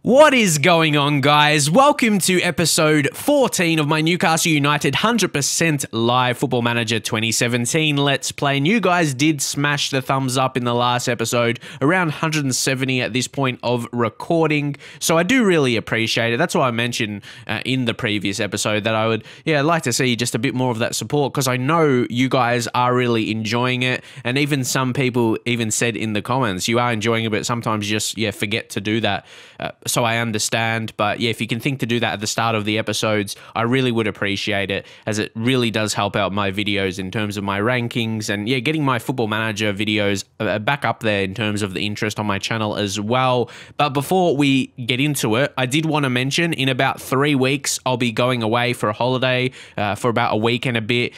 What is going on, guys? Welcome to episode 14 of my Newcastle United 100% live Football Manager 2017 Let's Play. And you guys did smash the thumbs up in the last episode, around 170 at this point of recording. So I do really appreciate it. That's why I mentioned in the previous episode that I would, like to see just a bit more of that support, because I know you guys are really enjoying it. And even some people even said in the comments, you are enjoying it, but sometimes you just, forget to do that. So I understand, but if you can think to do that at the start of the episodes, I really would appreciate it, as it really does help out my videos in terms of my rankings and getting my Football Manager videos back up there in terms of the interest on my channel as well. But before we get into it, I did want to mention in about 3 weeks, I'll be going away for a holiday for about a week and a bit.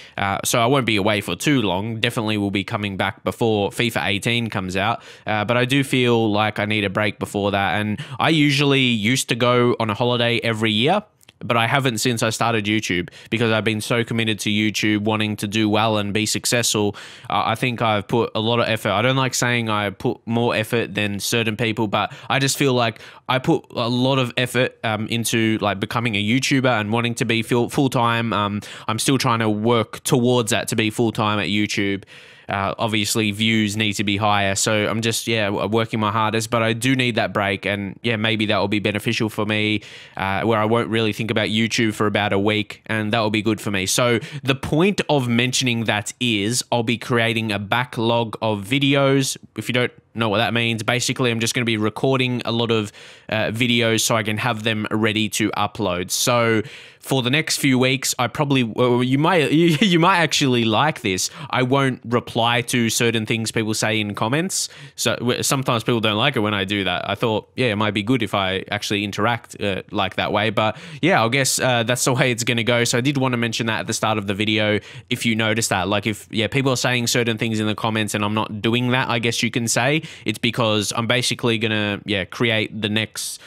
So I won't be away for too long. Definitely will be coming back before FIFA 18 comes out. But I do feel like I need a break before that. And I usually used to go on a holiday every year, but I haven't since I started YouTube, because I've been so committed to YouTube, wanting to do well and be successful. I think I've put a lot of effort. I don't like saying I put more effort than certain people, but I just feel like I put a lot of effort into becoming a YouTuber and wanting to be full-time. I'm still trying to work towards that, to be full-time at YouTube. Obviously, views need to be higher, so I'm just, working my hardest, but I do need that break, and maybe that will be beneficial for me, where I won't really think about YouTube for about a week, and that will be good for me. So the point of mentioning that is I'll be creating a backlog of videos. If you don't know what that means, basically I'm just going to be recording a lot of videos so I can have them ready to upload. So for the next few weeks, I probably, you might actually like this, I won't reply to certain things people say in comments. So sometimes people don't like it when I do that. I thought, it might be good if I actually interact like that way. But I guess that's the way it's going to go. So I did want to mention that at the start of the video. If you notice that, if people are saying certain things in the comments and I'm not doing that, I guess you can say, it's because I'm basically going to, create the next,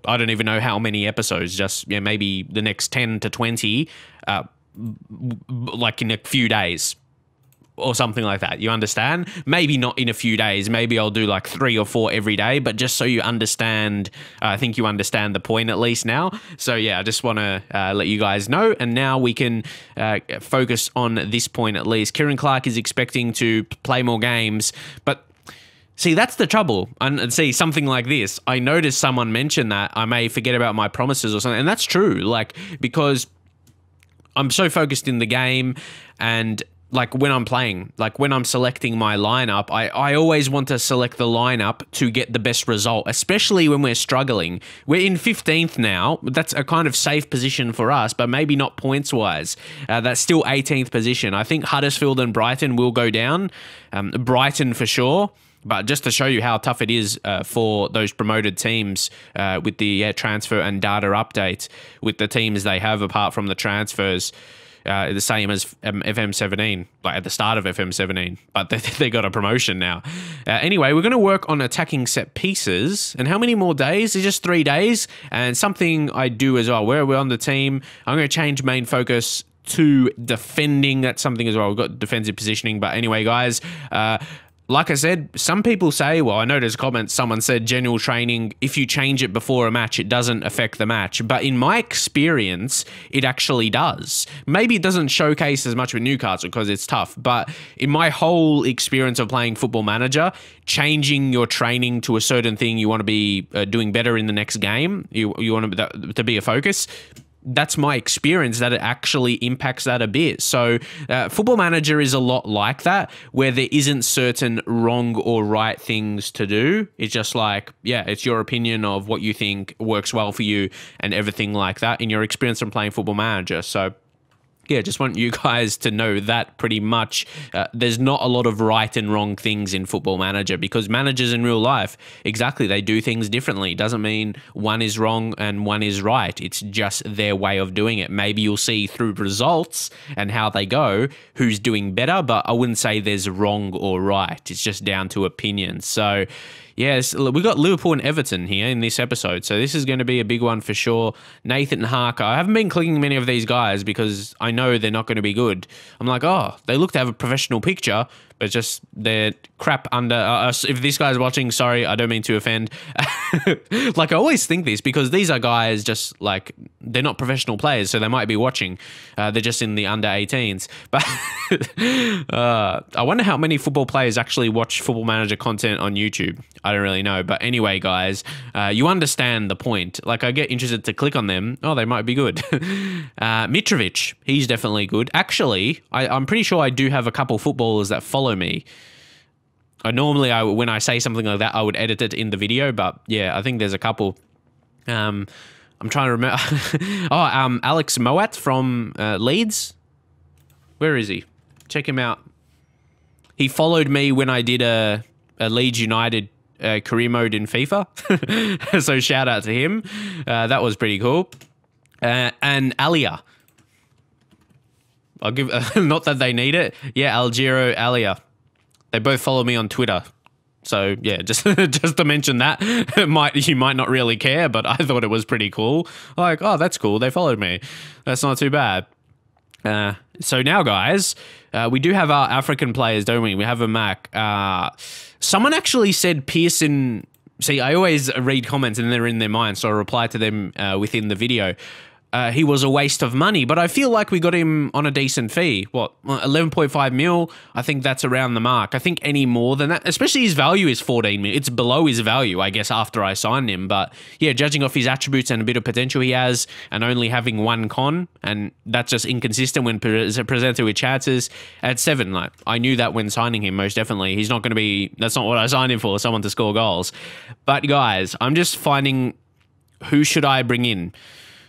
I don't even know how many episodes, just maybe the next 10 to 20, in a few days or something like that. You understand? Maybe not in a few days. Maybe I'll do 3 or 4 every day, but just so you understand, I think you understand the point at least now. So I just want to let you guys know. And now we can focus on this point at least. Kieran Clark is expecting to play more games, but see, that's the trouble. And see, something like this, I noticed someone mention that I may forget about my promises or something. And that's true, because I'm so focused in the game, and when I'm playing, when I'm selecting my lineup, I always want to select the lineup to get the best result, especially when we're struggling. We're in 15th now. That's a kind of safe position for us, but maybe not points-wise. That's still 18th position. I think Huddersfield and Brighton will go down. Brighton for sure. But just to show you how tough it is for those promoted teams with the transfer and data update with the teams they have apart from the transfers, the same as FM17, at the start of FM17, but they got a promotion now. Anyway, we're going to work on attacking set pieces. And how many more days? It's just 3 days. And something I do as well, where we're on the team, I'm going to change main focus to defending. That's something as well. We've got defensive positioning. But anyway, guys, like I said, some people say, I noticed comments, someone said general training, if you change it before a match, it doesn't affect the match. But in my experience, it actually does. Maybe it doesn't showcase as much with Newcastle because it's tough. But in my whole experience of playing Football Manager, changing your training to a certain thing you want to be doing better in the next game, you want to be a focus, that's my experience, that it actually impacts that a bit. So Football Manager is a lot like that, where there isn't certain wrong or right things to do. It's just it's your opinion of what you think works well for you and everything like that in your experience from playing Football Manager. So just want you guys to know that pretty much there's not a lot of right and wrong things in Football Manager, because managers in real life, exactly, they do things differently. It doesn't mean one is wrong and one is right. It's just their way of doing it. Maybe you'll see through results and how they go who's doing better, but I wouldn't say there's wrong or right. It's just down to opinions. So yes, we got Liverpool and Everton here in this episode, so this is going to be a big one for sure. Nathan Harker, I haven't been clicking many of these guys because I know they're not going to be good. I'm like, they look to have a professional picture, It's just they're crap under. If this guy's watching, sorry, I don't mean to offend. Like I always think this because these are guys just like they're not professional players, so they might be watching. They're just in the under 18s. But I wonder how many football players actually watch Football Manager content on YouTube. I don't really know. But anyway, guys, you understand the point. Like I get interested to click on them. Oh, they might be good. Mitrovic, he's definitely good. Actually, I'm pretty sure I do have a couple footballers that follow me. Normally, when I say something like that, I would edit it in the video. But yeah, I think there's a couple. I'm trying to remember. Alex Moat from Leeds. Where is he? Check him out. He followed me when I did a Leeds United career mode in FIFA. So shout out to him. That was pretty cool. And Alia. I'll give, not that they need it. Yeah, Algero, Alia. They both follow me on Twitter. So yeah, just to mention that, you might not really care, but I thought it was pretty cool. Like, oh, that's cool. They followed me. That's not too bad. So now, guys, we do have our African players, don't we? We have a Mac. Someone actually said Pearson. See, I always read comments and they're in their mind, so I reply to them within the video. He was a waste of money, but I feel like we got him on a decent fee. What, 11.5 mil? I think that's around the mark. I think any more than that, especially his value is 14 mil. It's below his value, I guess, after I signed him. But yeah, judging off his attributes and a bit of potential he has, and only having one con, and that's just inconsistent when presented with chances. At 7, like I knew that when signing him, most definitely. He's not going to be. That's not what I signed him for. Someone to score goals. But guys, I'm just finding who should I bring in.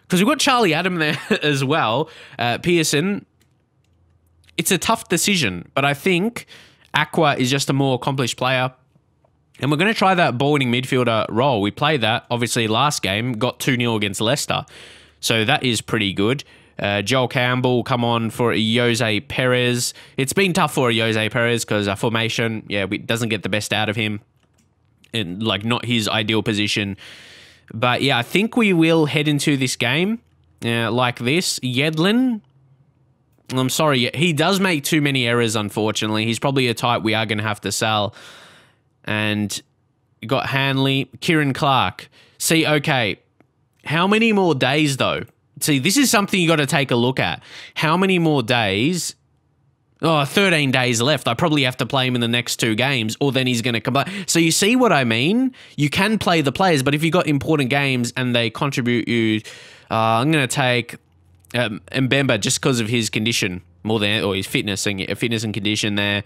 Because we've got Charlie Adam there as well. Pearson, it's a tough decision, but I think Aqua is just a more accomplished player. And we're going to try that ball-winning midfielder role. We played that, obviously, last game, got 2-0 against Leicester. So that is pretty good. Joel Campbell come on for Jose Perez. It's been tough for Jose Perez because our formation, yeah, doesn't get the best out of him. And, like, not his ideal position. But yeah, I think we will head into this game like this. Yedlin, I'm sorry, he does make too many errors, unfortunately. He's probably a type we are going to have to sell. And you got Hanley, Kieran Clark. See, okay, how many more days though? See, this is something you got to take a look at. How many more days? Oh, 13 days left. I probably have to play him in the next 2 games, or then he's going to come back. So you see what I mean? You can play the players, but if you've got important games and they contribute you, I'm going to take Mbemba just because of his condition more than, or his fitness and condition there.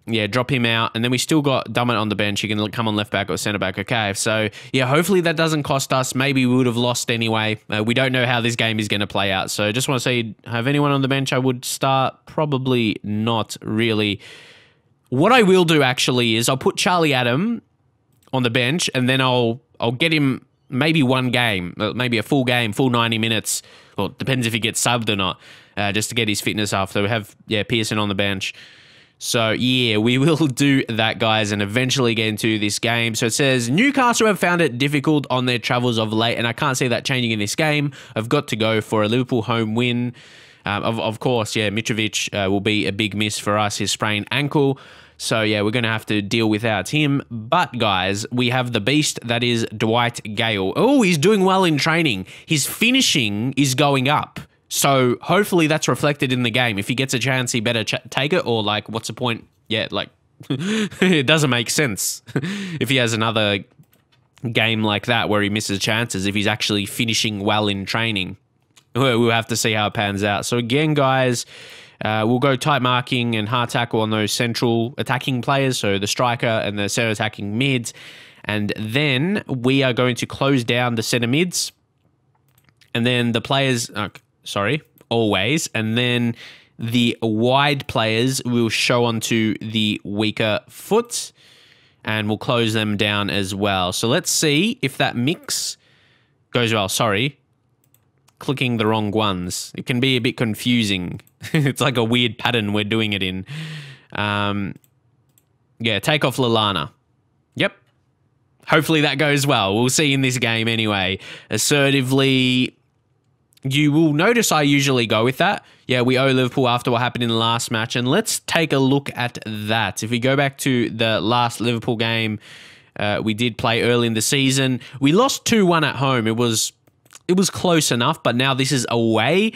Yeah, drop him out. And then we still got Dummett on the bench. He can come on left back or centre back. Okay, so yeah, hopefully that doesn't cost us. Maybe we would have lost anyway. We don't know how this game is going to play out. So just want to say, have anyone on the bench I would start? Probably not really. What I will do actually is I'll put Charlie Adam on the bench and then I'll get him maybe one game, maybe a full game, full 90 minutes. Well, it depends if he gets subbed or not, just to get his fitness after. We have, yeah, Pearson on the bench. So, yeah, we will do that, guys, and eventually get into this game. So it says, Newcastle have found it difficult on their travels of late, and I can't see that changing in this game. I've got to go for a Liverpool home win. Of course, yeah, Mitrovic will be a big miss for us, his sprained ankle. So, yeah, we're going to have to deal without him. But, guys, we have the beast that is Dwight Gale. Oh, he's doing well in training. His finishing is going up. So hopefully that's reflected in the game. If he gets a chance, he better take it, or like, what's the point? Yeah, like, it doesn't make sense if he has another game like that where he misses chances, if he's actually finishing well in training. We'll have to see how it pans out. So again, guys, we'll go tight marking and hard tackle on those central attacking players, so the striker and the center attacking mids. And then we are going to close down the center mids. And then the players... always. And then the wide players will show onto the weaker foot and we'll close them down as well. So let's see if that mix goes well. Sorry, clicking the wrong ones. It can be a bit confusing. It's like a weird pattern we're doing it in. Yeah, take off Lallana. Yep. Hopefully that goes well. We'll see in this game anyway. Assertively... you will notice I usually go with that. Yeah, we owe Liverpool after what happened in the last match. And let's take a look at that. If we go back to the last Liverpool game, we did play early in the season. We lost 2-1 at home. It was close enough, but now this is away.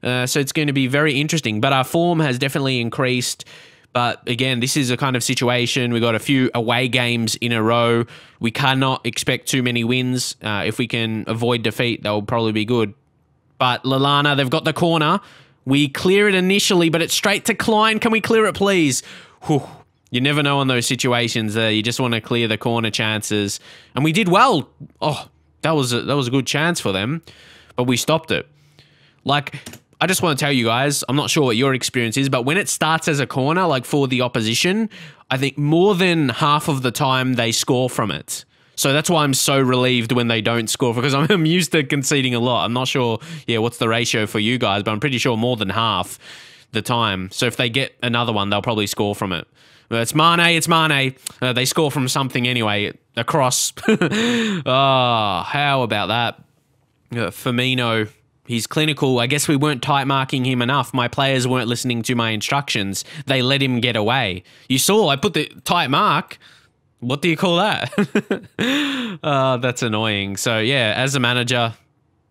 So it's going to be very interesting. But our form has definitely increased. But again, this is a kind of situation. We got a few away games in a row. We cannot expect too many wins. If we can avoid defeat, that will probably be good. But Lallana, they've got the corner. We clear it initially, but it's straight to Klein. Can we clear it, please? Whew. You never know in those situations. You just want to clear the corner chances. And we did well. Oh, that was a good chance for them. But we stopped it. Like, I just want to tell you guys, I'm not sure what your experience is, but when it starts as a corner, like for the opposition, I think more than half of the time they score from it. So that's why I'm so relieved when they don't score, because I'm used to conceding a lot. I'm not sure, what's the ratio for you guys, but I'm pretty sure more than half the time. So if they get another one, they'll probably score from it. It's Mane. They score from something anyway. A cross. Oh, how about that? Firmino, he's clinical. I guess we weren't tight marking him enough. My players weren't listening to my instructions. They let him get away. You saw I put the tight mark. What do you call that? That's annoying. So, yeah, as a manager,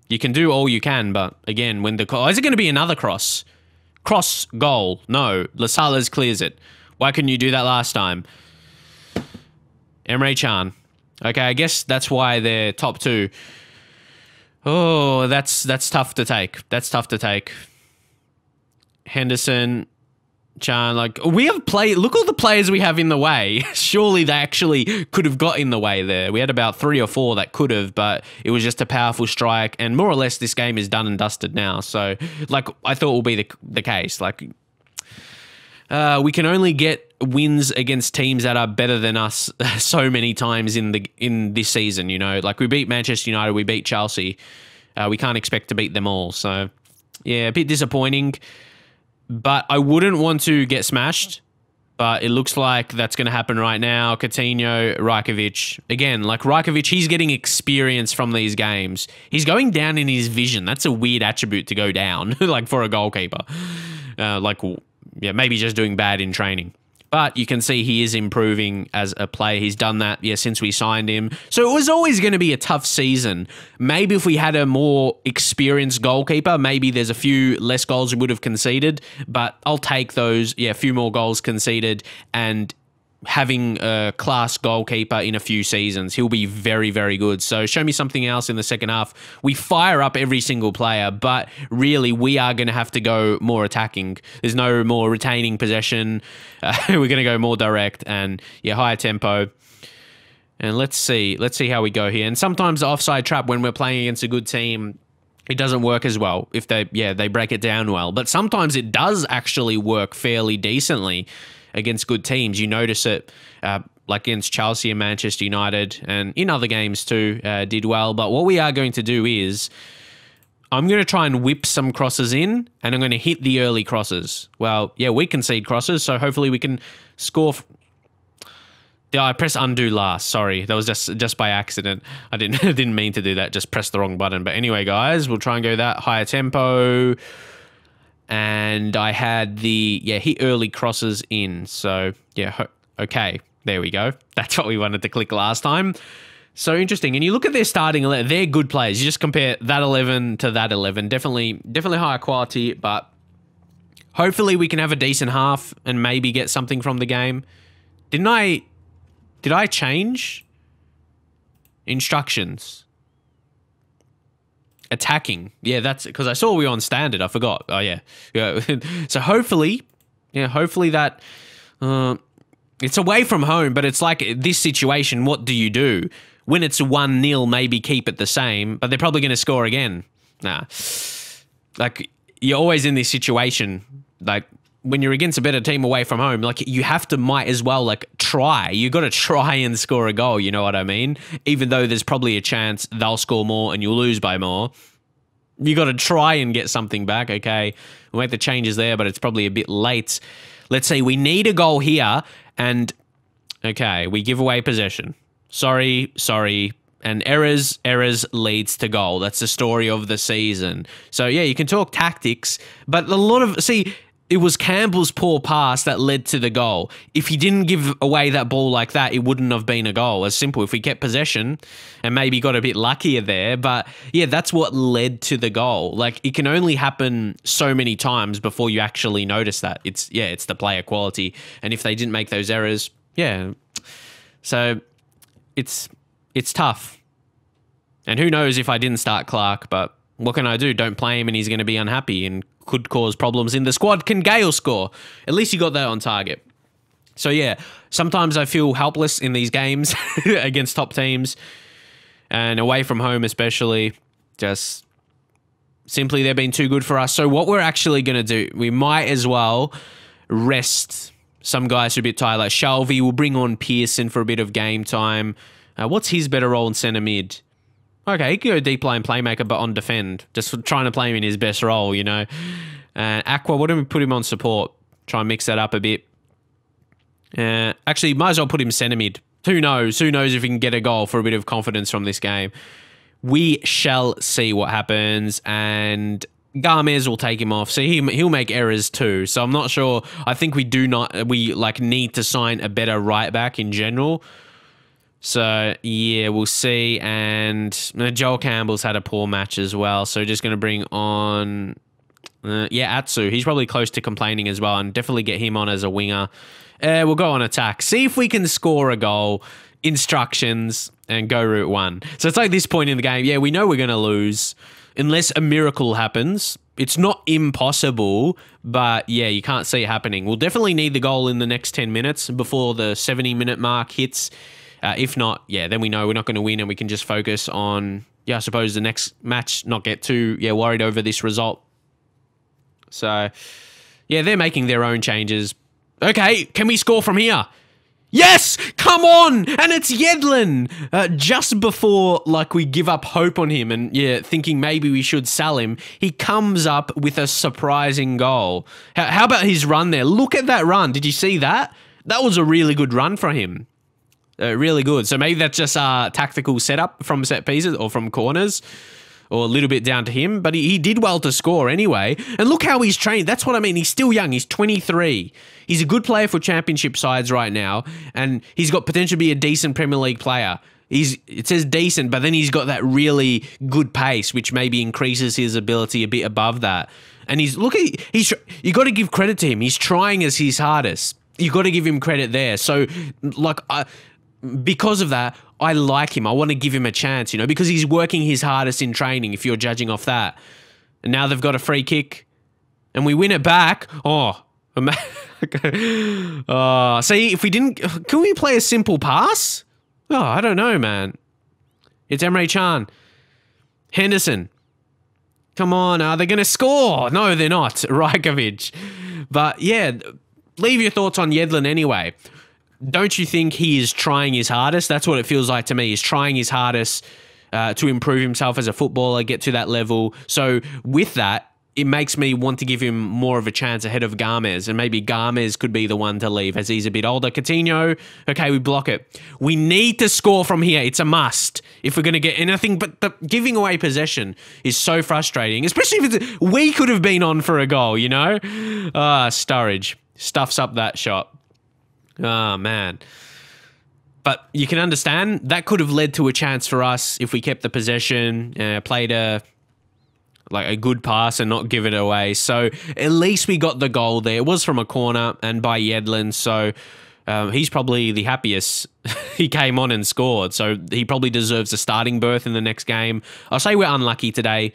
you can do all you can. But, again, when is it going to be another cross? Cross goal. No. Lascelles clears it. Why couldn't you do that last time? Emre Can. Okay, I guess that's why they're top two. Oh, that's tough to take. That's tough to take. Henderson, Can, like, we have look all the players we have in the way. Surely they actually could have got in the way there. We had about 3 or 4 that could have, but it was just a powerful strike. And more or less this game is done and dusted now. So, like, I thought will be the case. Like, we can only get wins against teams that are better than us so many times in this season, Like, we beat Manchester United, we beat Chelsea. We can't expect to beat them all. So, yeah, a bit disappointing. But I wouldn't want to get smashed. But it looks like that's going to happen right now. Coutinho, Rajkovic. Again, like Rajkovic, he's getting experience from these games. He's going down in his vision. That's a weird attribute to go down, like for a goalkeeper. Maybe just doing bad in training. But you can see he is improving as a player. He's done that, since we signed him. So it was always going to be a tough season. Maybe if we had a more experienced goalkeeper, maybe there's a few less goals we would have conceded. But I'll take those, a few more goals conceded and having a class goalkeeper in a few seasons. He'll be very, very good. So show me something else in the second half. We fire up every single player, but really we are going to have to go more attacking. There's no more retaining possession. We're going to go more direct and higher tempo. And let's see how we go here. And sometimes the offside trap when we're playing against a good team, it doesn't work as well if they break it down well. But sometimes it does actually work fairly decently against good teams. You notice it like against Chelsea and Manchester United and in other games too, did well. But what we are going to do is I'm going to try and whip some crosses in and I'm going to hit the early crosses. Well, we concede crosses, so hopefully we can score. I pressed undo last. Sorry, that was just by accident. I didn't mean to do that. Just pressed the wrong button. But anyway, guys, we'll try and go that higher tempo. And I had the, hit early crosses in. So, okay, there we go. That's what we wanted to click last time. So interesting. And you look at their starting 11, they're good players. You just compare that 11 to that 11. Definitely higher quality, but hopefully we can have a decent half and maybe get something from the game. Did I change instructions? Attacking. Yeah, that's because I saw we were on standard. I forgot. Oh, yeah. So hopefully that it's away from home, but it's like this situation, what do you do? When it's 1-0, maybe keep it the same, but they're probably going to score again. Nah. Like, you're always in this situation, like, when you're against a better team away from home, like, you might as well, like, try. You got to try and score a goal, you know what I mean? Even though there's probably a chance they'll score more and you'll lose by more. You got to try and get something back, okay? We'll make the changes there, but it's probably a bit late. Let's see, we need a goal here, and, okay, we give away possession. Sorry. And errors leads to goal. That's the story of the season. So, yeah, you can talk tactics, but it was Campbell's poor pass that led to the goal. If he didn't give away that ball like that, it wouldn't have been a goal. As simple. If we kept possession and maybe got a bit luckier there. But, yeah, that's what led to the goal. Like, it can only happen so many times before you actually notice that. It's the player quality. And if they didn't make those errors, yeah. So, it's tough. And who knows if I didn't start Clark, but what can I do? Don't play him and he's going to be unhappy and could cause problems in the squad. Can Gale score? At least you got that on target. So, yeah, sometimes I feel helpless in these games against top teams and away from home especially. Just simply they've been too good for us. So what we're actually going to do, we might as well rest some guys who are a bit tired. Like Shelby, we'll bring on Pearson for a bit of game time. What's his better role in centre mid? Okay, he could go deep line playmaker, but on defend. Just trying to play him in his best role, you know. Aqua, why don't we put him on support? Try and mix that up a bit. Actually, might as well put him centre mid. Who knows? Who knows if we can get a goal for a bit of confidence from this game. We shall see what happens. And Garmez will take him off. See, he'll make errors too. So I'm not sure. I think we need to sign a better right back in general. So, yeah, we'll see. And Joel Campbell's had a poor match as well. So, just going to bring on, Atsu. He's probably close to complaining as well. And definitely get him on as a winger. We'll go on attack. See if we can score a goal. Instructions and go route one. So, it's like this point in the game. Yeah, we know we're going to lose unless a miracle happens. It's not impossible, but, yeah, you can't see it happening. We'll definitely need the goal in the next 10 minutes before the 70-minute mark hits. If not, yeah, then we know we're not going to win and we can just focus on, I suppose the next match, not get too, worried over this result. So, yeah, they're making their own changes. Okay, can we score from here? Yes! Come on! And it's Yedlin! Just before, we give up hope on him and, thinking maybe we should sell him, he comes up with a surprising goal. How about his run there? Look at that run. Did you see that? That was a really good run for him. Really good. So maybe that's just a tactical setup from set pieces or from corners or a little bit down to him. But he did well to score anyway. And look how he's trained. That's what I mean. He's still young. He's 23. He's a good player for championship sides right now. And he's got potential to be a decent Premier League player. It says decent, but then he's got that really good pace, which maybe increases his ability a bit above that. And you got to give credit to him. He's trying his hardest. You got to give him credit there. So, because of that, I like him. I want to give him a chance, because he's working his hardest in training, if you're judging off that. And now they've got a free kick and we win it back. See, if we didn't, can we play a simple pass? Oh, I don't know, man. It's Emre Can. Henderson. Come on, are they going to score? No, they're not. Rajkovic. But yeah, leave your thoughts on Yedlin anyway. Don't you think he is trying his hardest? That's what it feels like to me. He's trying his hardest to improve himself as a footballer, get to that level. So with that, it makes me want to give him more of a chance ahead of Garmez. And maybe Garmez could be the one to leave as he's a bit older. Coutinho, okay, we block it. We need to score from here. It's a must if we're going to get anything. But the giving away possession is so frustrating, especially if we could have been on for a goal, Sturridge stuffs up that shot. Oh, man. But you can understand that could have led to a chance for us if we kept the possession, played a good pass and not give it away. So at least we got the goal there. It was from a corner and by Yedlin. So he's probably the happiest. He came on and scored. So he probably deserves a starting berth in the next game. I'll say we're unlucky today.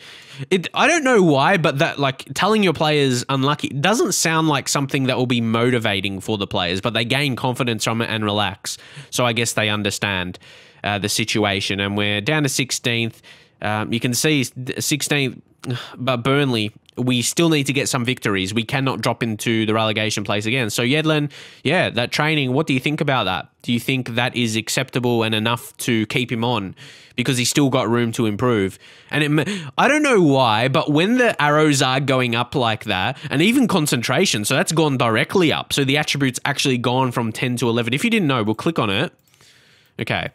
I don't know why, but that telling your players unlucky doesn't sound like something that will be motivating for the players, but they gain confidence from it and relax. So I guess they understand the situation. And we're down to 16th. You can see 16th, but Burnley, we still need to get some victories. We cannot drop into the relegation place again. So Yedlin, that training, what do you think about that? Do you think that is acceptable and enough to keep him on? Because he's still got room to improve. And I don't know why, but when the arrows are going up like that, and even concentration, so that's gone directly up. So the attribute's actually gone from 10 to 11. If you didn't know, we'll click on it. Okay.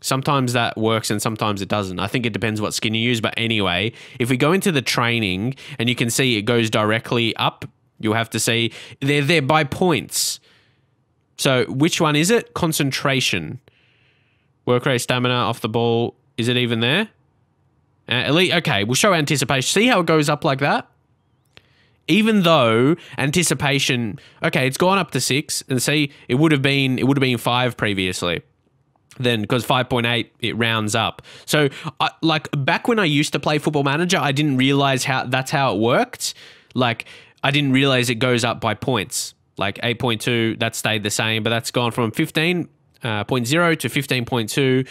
Sometimes that works and sometimes it doesn't. I think it depends what skin you use. But anyway, if we go into the training and you can see it goes directly up, you'll have to see they're there by points. So which one is it? Concentration. Work rate, stamina, off the ball. Is it even there? Elite. Okay, we'll show anticipation. See how it goes up like that? Even though anticipation, okay, it's gone up to 6, and see, it would have been 5 previously. Then, because 5.8, it rounds up. So, like, back when I used to play Football Manager, I didn't realize that's how it worked. Like, I didn't realize it goes up by points. Like 8.2, that stayed the same, but that's gone from 15.0 to 15.2.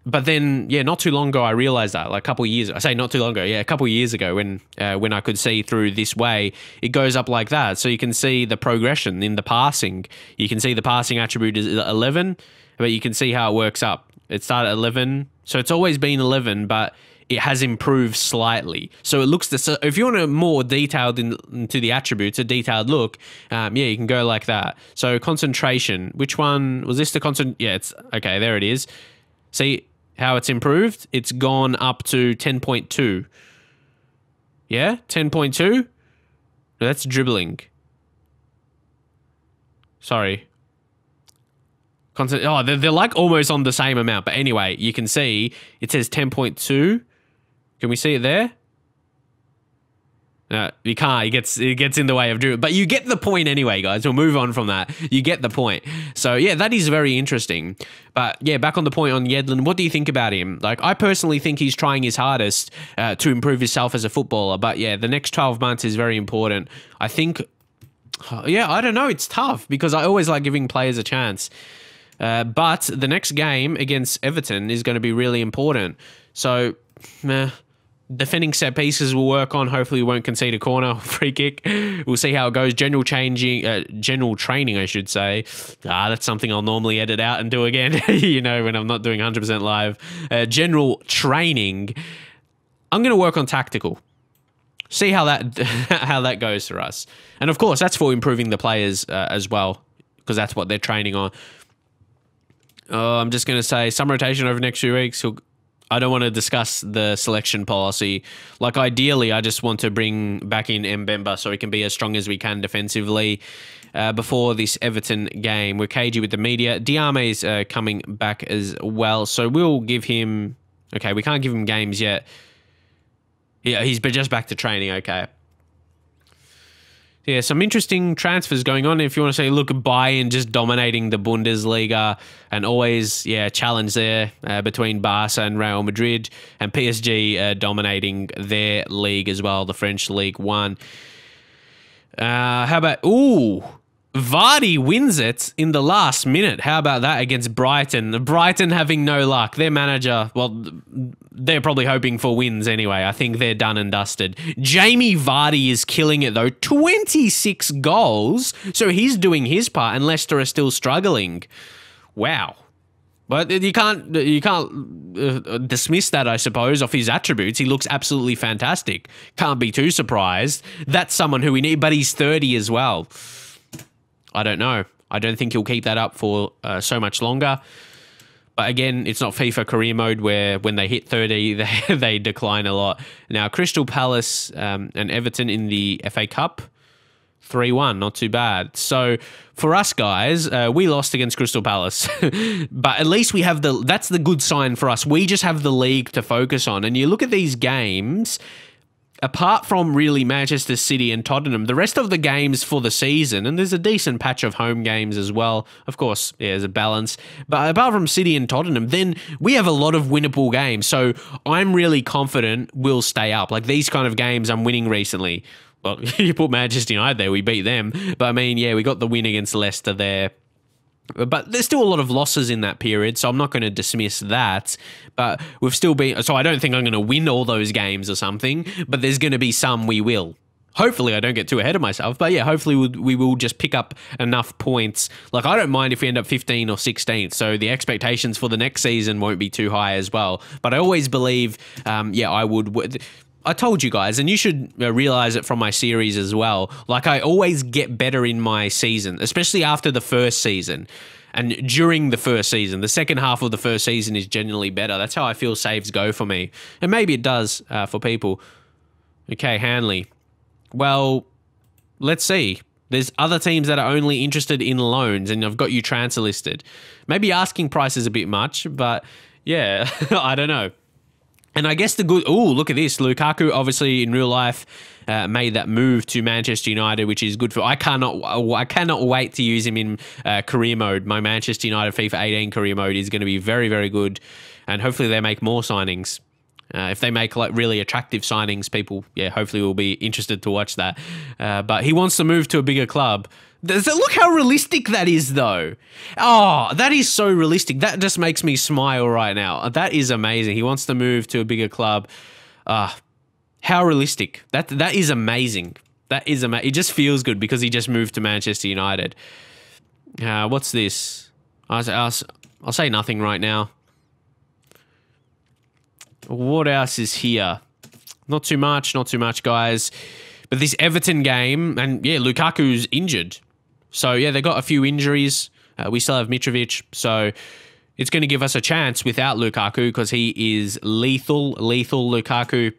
But then, yeah, not too long ago, I realized that, like a couple of years, I say not too long ago, yeah, a couple of years ago when I could see through this way, it goes up like that. So you can see the progression in the passing. You can see the passing attribute is 11, but you can see how it works up. It started at 11, so it's always been 11, but it has improved slightly. So it looks, if you want a more detailed into the attributes, a detailed look, yeah, you can go like that. So concentration, which one, was this the yeah, it's, okay, there it is. See how it's improved? It's gone up to 10.2. Yeah, 10.2? No, that's dribbling. Sorry. Oh, they're like almost on the same amount. But anyway, you can see it says 10.2. Can we see it there? No, you can't. It gets in the way of doing it. But you get the point anyway, guys. We'll move on from that. You get the point. So, yeah, that is very interesting. But, yeah, back on the point on Yedlin, what do you think about him? Like, I personally think he's trying his hardest to improve himself as a footballer. But, yeah, the next 12 months is very important. I think, yeah, I don't know. It's tough because I always like giving players a chance. But the next game against Everton is going to be really important. So, defending set pieces we'll work on. Hopefully we won't concede a corner or free kick. We'll see how it goes. General training, I should say. That's something I'll normally edit out and do again, you know, when I'm not doing 100% live. General training. I'm going to work on tactical. See how that goes for us. And of course, that's for improving the players as well, because that's what they're training on. I'm just going to say some rotation over the next few weeks. I don't want to discuss the selection policy. Like, ideally, I just want to bring back in Mbemba so he can be as strong as we can defensively before this Everton game. We're cagey with the media. Diame's coming back as well, so we'll give him... Okay, we can't give him games yet. Yeah, he's just back to training, okay. Yeah, some interesting transfers going on. If you want to say, look, Bayern just dominating the Bundesliga and always, yeah, challenge there between Barca and Real Madrid, and PSG dominating their league as well, the French League 1. How about, Vardy wins it in the last minute. How about that against Brighton? Brighton having no luck. Their manager, well, they're probably hoping for wins anyway. I think they're done and dusted. Jamie Vardy is killing it, though. 26 goals. So he's doing his part, and Leicester are still struggling. Wow. But you can't dismiss that, I suppose, off his attributes. He looks absolutely fantastic. Can't be too surprised. That's someone who we need, but he's 30 as well. I don't know. I don't think he'll keep that up for so much longer. But again, it's not FIFA career mode where when they hit 30, they decline a lot. Now, Crystal Palace and Everton in the FA Cup, 3-1, not too bad. So for us guys, we lost against Crystal Palace. But at least we have that's the good sign for us. We just have the league to focus on. And you look at these games... Apart from really Manchester City and Tottenham, the rest of the games for the season, and there's a decent patch of home games as well. Of course, yeah, there's a balance. But apart from City and Tottenham, then we have a lot of winnable games. So I'm really confident we'll stay up. Like these kind of games I'm winning recently. Well, you put Manchester United there, we beat them. But I mean, yeah, we got the win against Leicester there. But there's still a lot of losses in that period, so I'm not going to dismiss that. But we've still been... So I don't think I'm going to win all those games or something, but there's going to be some we will. Hopefully I don't get too ahead of myself, but yeah, hopefully we will just pick up enough points. Like, I don't mind if we end up 15th or 16th, so the expectations for the next season won't be too high as well. But I always believe, yeah, I would... I told you guys, and you should realize it from my series as well. Like, I always get better in my season, especially after the first season. And during the first season, the second half of the first season is generally better. That's how I feel saves go for me. And maybe it does for people. Okay, Hanley. Well, let's see. There's other teams that are only interested in loans, and I've got you transfer listed. Maybe asking price is a bit much, but yeah, I don't know. And I guess the good... Oh, look at this. Lukaku, obviously, in real life, made that move to Manchester United, which is good for... I cannot wait to use him in career mode. My Manchester United FIFA 18 career mode is going to be very, very good. And hopefully they make more signings. If they make like really attractive signings, people, hopefully will be interested to watch that. But he wants to move to a bigger club. Look how realistic that is, though. Oh, that is so realistic. That just makes me smile right now. That is amazing. He wants to move to a bigger club. How realistic. That is amazing. That is amazing. It just feels good because he just moved to Manchester United. What's this? I'll say nothing right now. What else is here? Not too much, guys. But this Everton game, and yeah, Lukaku's injured. So yeah, they got a few injuries. We still have Mitrovic, so it's going to give us a chance without Lukaku because he is lethal Lukaku.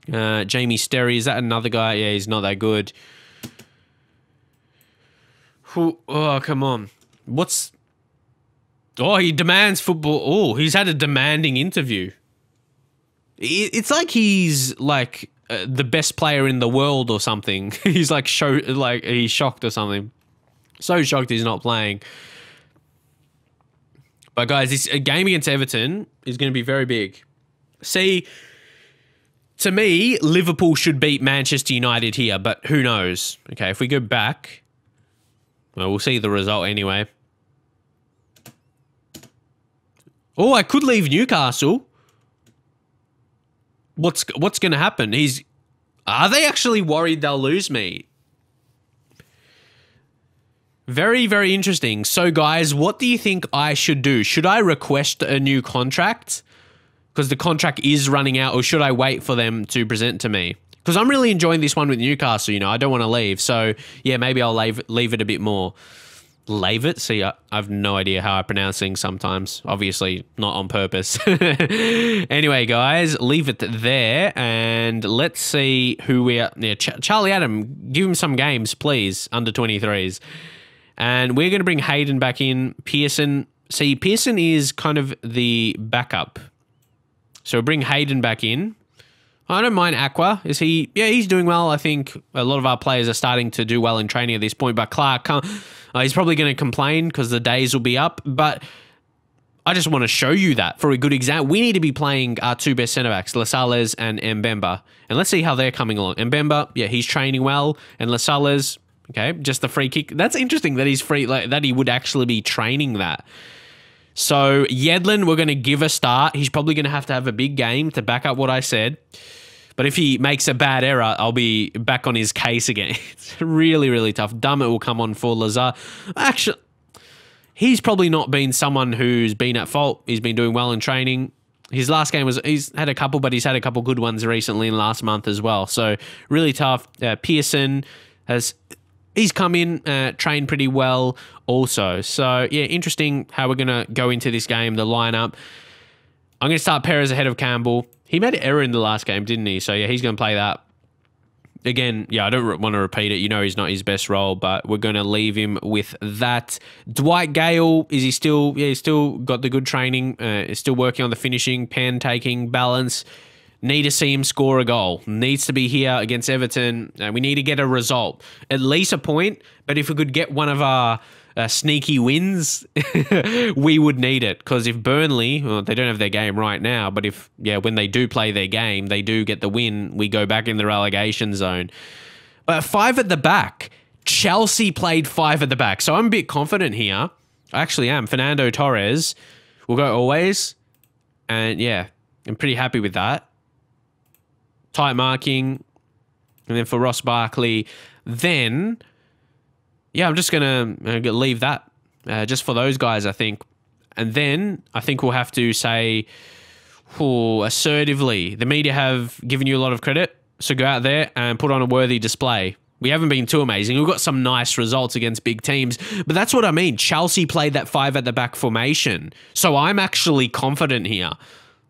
Jamie Sterry, is that another guy? Yeah, he's not that good. Oh, come on. Oh, he demands football. Oh, he's had a demanding interview. It's like he's like the best player in the world or something. He's like he's shocked or something. So shocked he's not playing. But guys, this game against Everton is going to be very big. See, to me, Liverpool should beat Manchester United here, but who knows? Okay, if we go back, well, we'll see the result anyway. Oh, I could leave Newcastle. What's going to happen? Are they actually worried they'll lose me? Very, very interesting. So, guys, what do you think I should do? Should I request a new contract? Because the contract is running out, or should I wait for them to present to me? Because I'm really enjoying this one with Newcastle, you know. I don't want to leave. So, yeah, maybe I'll leave it a bit more. Leave it? See, I have no idea how I pronounce things sometimes. Obviously, not on purpose. Anyway, guys, leave it there. And let's see who we are. Yeah, Charlie Adam, give him some games, please, under 23s. And we're going to bring Hayden back in. Pearson. See, Pearson is kind of the backup. So bring Hayden back in. I don't mind Aqua. Is he? Yeah, he's doing well. I think a lot of our players are starting to do well in training at this point. But Clark, he's probably going to complain because the days will be up. But I just want to show you that for a good example. We need to be playing our two best centre-backs, Lascelles and Mbemba. And let's see how they're coming along. Mbemba, yeah, he's training well. And Lascelles, okay, just the free kick. That's interesting that he's free, like that he would actually be training that. So Yedlin, we're going to give a start. He's probably going to have a big game to back up what I said. But if he makes a bad error, I'll be back on his case again. It's really, really tough. Dummett will come on for Lazar. Actually, he's probably not been someone who's been at fault. He's been doing well in training. His last game he's had a couple, but he's had a couple good ones recently in last month as well. So really tough. Pearson he's come in, trained pretty well also. So, yeah, interesting how we're going to go into this game, the lineup. I'm going to start Perez ahead of Campbell. He made an error in the last game, didn't he? So, yeah, he's going to play that. Again, yeah, I don't want to repeat it. You know he's not his best role, but we're going to leave him with that. Dwight Gale, is he still... Yeah, he's still got the good training. He's still working on the finishing, pen taking, balance. Need to see him score a goal. Needs to be here against Everton. We need to get a result. At least a point. But if we could get one of our sneaky wins, we would need it. Because if Burnley, well, they don't have their game right now, but if, yeah, when they do play their game, they do get the win, we go back in the relegation zone. But 5 at the back. Chelsea played 5 at the back. So I'm a bit confident here. I actually am. Fernando Torres will go always. And yeah, I'm pretty happy with that. Tight marking, and then for Ross Barkley, then, yeah, I'm just going to leave that just for those guys, I think. And then I think we'll have to say, assertively, the media have given you a lot of credit, so go out there and put on a worthy display. We haven't been too amazing. We've got some nice results against big teams, but that's what I mean. Chelsea played that 5 at the back formation. So I'm actually confident here.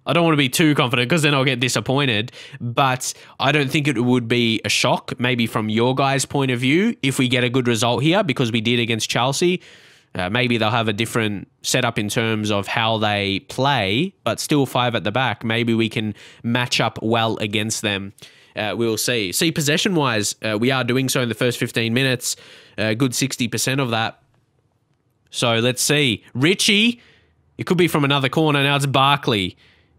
I don't want to be too confident because then I'll get disappointed, but I don't think it would be a shock, maybe from your guys' point of view, if we get a good result here because we did against Chelsea. Maybe they'll have a different setup in terms of how they play, but still 5 at the back. Maybe we can match up well against them. We'll see. See, possession-wise, we are doing so in the first 15 minutes. A good 60% of that. So let's see. Richie, it could be from another corner. Now it's Barkley.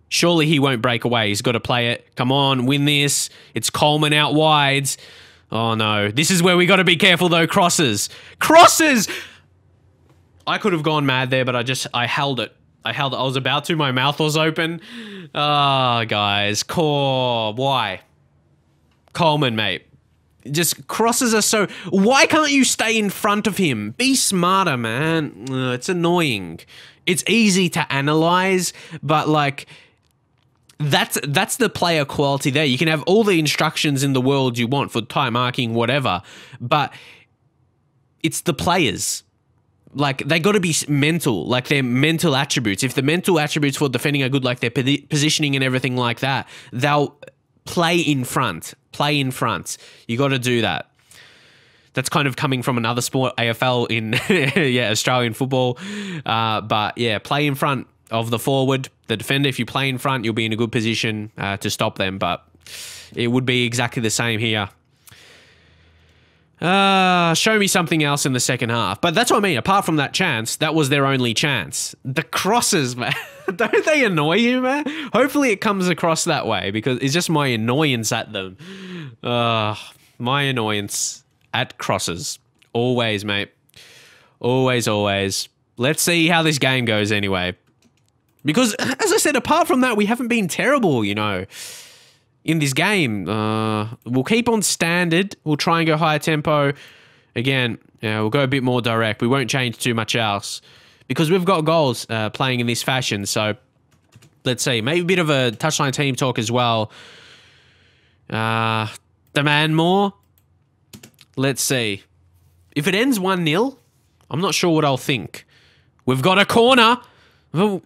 Surely he won't break away. He's got to play it. Come on, win this. It's Coleman out wide. Oh, no. This is where we got to be careful, though. Crosses. Crosses! I could have gone mad there, but I held it. I was about to. My mouth was open. Ah, guys. Why? Coleman, mate. Just crosses are so... Why can't you stay in front of him? Be smarter, man. It's annoying. It's easy to analyze, but, like... That's the player quality there. You can have all the instructions in the world you want for time marking, whatever, but it's the players. Like, they got to be mental, like their mental attributes. If the mental attributes for defending are good, like their positioning and everything like that, they'll play in front. Play in front. You got to do that. That's kind of coming from another sport, AFL in Australian football. But yeah, play in front of the forward, the defender. If you play in front, you'll be in a good position to stop them. But it would be exactly the same here. Show me something else in the second half. But that's what I mean. Apart from that chance, that was their only chance. The crosses, man. Don't they annoy you, man? Hopefully it comes across that way because it's just my annoyance at them. My annoyance at crosses. Always, mate. Always, always. Let's see how this game goes anyway. Because, as I said, apart from that, we haven't been terrible, you know, in this game. We'll keep on standard. We'll try and go higher tempo. Again, we'll go a bit more direct. We won't change too much else because we've got goals playing in this fashion. So, let's see. Maybe a bit of a touchline team talk as well. Demand more. Let's see. If it ends 1-0, I'm not sure what I'll think. We've got a corner. Oh.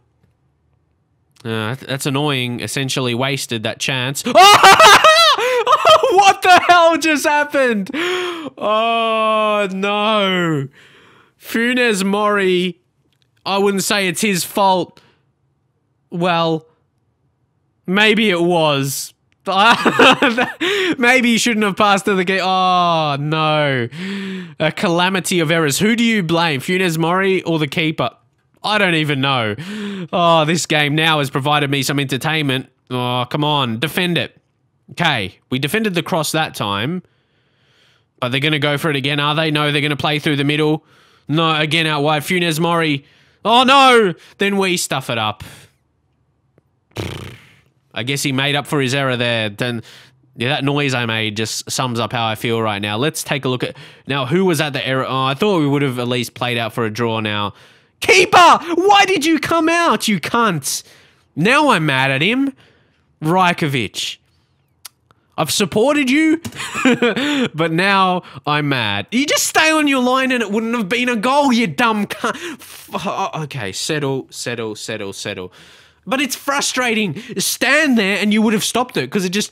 That's annoying. Essentially wasted that chance. Oh! What the hell just happened? Oh, no. Funes Mori. I wouldn't say it's his fault. Well, maybe it was. Maybe he shouldn't have passed to the game. Oh, no. A calamity of errors. Who do you blame? Funes Mori or the keeper? I don't even know. Oh, this game now has provided me some entertainment. Oh, come on. Defend it. Okay. We defended the cross that time. But they're going to go for it again, are they? No, they're going to play through the middle. No, again out wide. Funes Mori. Oh, no. Then we stuff it up. I guess he made up for his error there. Then, yeah, that noise I made just sums up how I feel right now. Let's take a look at... Now, who was at the error? Oh, I thought we would have at least played out for a draw now. Keeper! Why did you come out, you cunt? Now I'm mad at him. Rajkovic. I've supported you, but now I'm mad. You just stay on your line and it wouldn't have been a goal, you dumb cunt. Okay, settle. But it's frustrating. Stand there and you would have stopped it because it just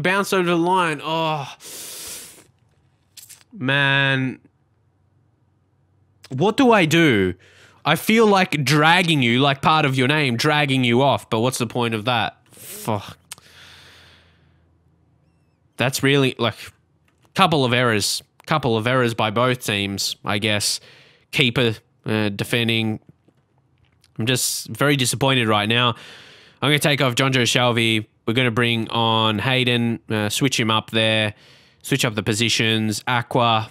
bounced over the line. Oh, man. What do I do? I feel like dragging you, like part of your name, dragging you off. But what's the point of that? Fuck. That's really, like, couple of errors by both teams, I guess. Keeper defending. I'm just very disappointed right now. I'm going to take off Jonjo Shelvey. We're going to bring on Hayden, switch him up there, switch up the positions. Aqua.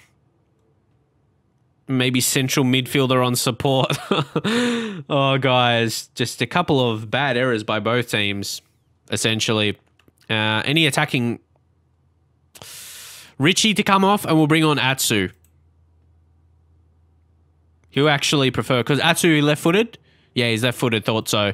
Maybe central midfielder on support. Oh, guys. Just a couple of bad errors by both teams, essentially. Any attacking... Richie to come off, and we'll bring on Atsu. Who actually prefer... Because Atsu left-footed? Yeah, he's left-footed. Thought so.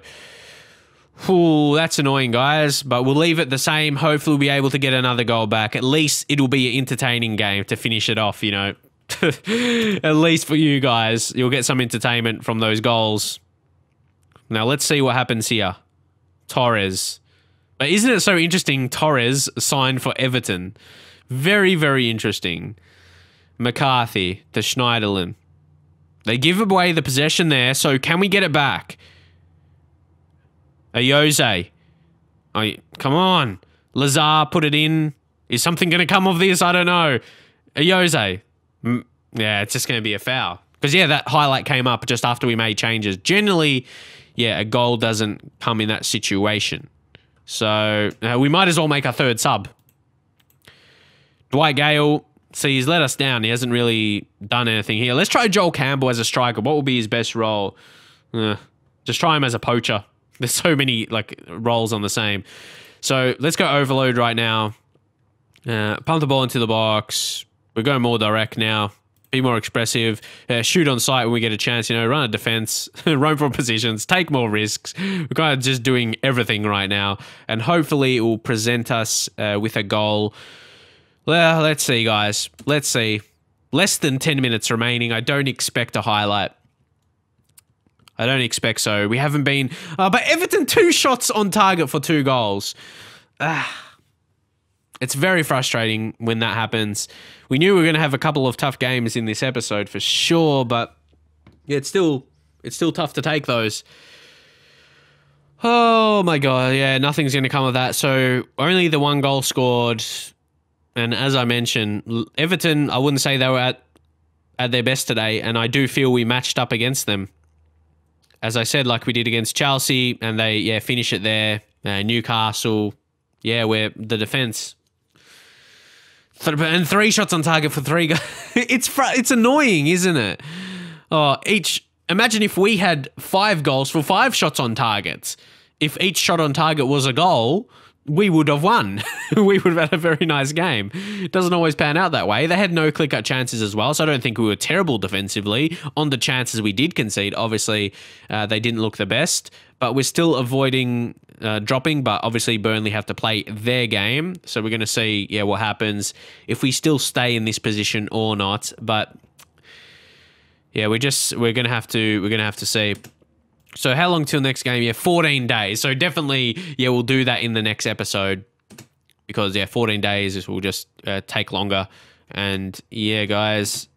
Ooh, that's annoying, guys. But we'll leave it the same. Hopefully we'll be able to get another goal back. At least it'll be an entertaining game to finish it off, you know. At least for you guys. You'll get some entertainment from those goals. Now, let's see what happens here. Torres. But isn't it so interesting? Torres signed for Everton. Very, very interesting. McCarthy to Schneiderlin. They give away the possession there, so can we get it back? Ayose. Oh, come on. Lazar put it in. Is something going to come of this? I don't know. Ayose. Yeah, it's just going to be a foul. Because, yeah, that highlight came up just after we made changes. Generally, yeah, a goal doesn't come in that situation. So, we might as well make our third sub. Dwight Gale, see, he's let us down. He hasn't really done anything here. Let's try Joel Campbell as a striker. What will be his best role? Just try him as a poacher. There's so many, like, roles on the same. So, let's go overload right now. Pump the ball into the box. We're going more direct now. Be more expressive. Shoot on sight when we get a chance, you know, run a defense, roam from positions, take more risks. We're kind of just doing everything right now. And hopefully it will present us with a goal. Well, let's see, guys. Let's see. Less than 10 minutes remaining. I don't expect a highlight. I don't expect so. We haven't been... but Everton, 2 shots on target for 2 goals. It's very frustrating when that happens. We knew we were going to have a couple of tough games in this episode for sure, but yeah, it's still tough to take those. Oh my God, yeah, nothing's going to come of that. So only the 1 goal scored, and as I mentioned, Everton, I wouldn't say they were at their best today, and I do feel we matched up against them. As I said, like we did against Chelsea, and they, yeah, finish it there. Newcastle, yeah, we're the defense. And 3 shots on target for 3 goals. It's annoying, isn't it? Oh, imagine if we had 5 goals for 5 shots on targets. If each shot on target was a goal, we would have won. We would have had a very nice game. It doesn't always pan out that way. They had no clear-cut chances as well, so I don't think we were terrible defensively. On the chances we did concede, obviously, they didn't look the best, but we're still avoiding dropping, but obviously Burnley have to play their game, so we're going to see, yeah, what happens if we still stay in this position or not. But yeah, we're going to have to see. So how long till next game? Yeah, 14 days. So definitely, yeah, we'll do that in the next episode because, yeah, 14 days will just take longer. And yeah, guys,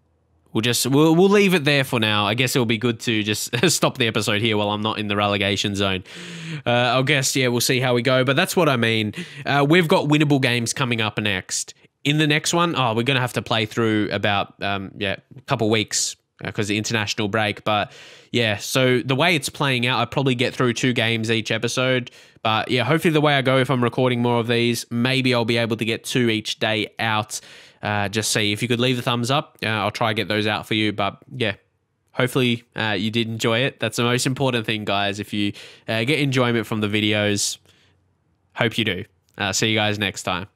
we'll leave it there for now. I guess it'll be good to just stop the episode here while I'm not in the relegation zone. I guess, yeah, we'll see how we go. But that's what I mean. We've got winnable games coming up next. In the next one, we're going to have to play through about, a couple weeks because the international break. But yeah, so the way it's playing out, I probably get through 2 games each episode. But yeah, hopefully the way I go, if I'm recording more of these, maybe I'll be able to get 2 each day out. Just see if you could leave the thumbs up. I'll try to get those out for you. But yeah, hopefully you did enjoy it. That's the most important thing, guys. If you get enjoyment from the videos, hope you do. See you guys next time.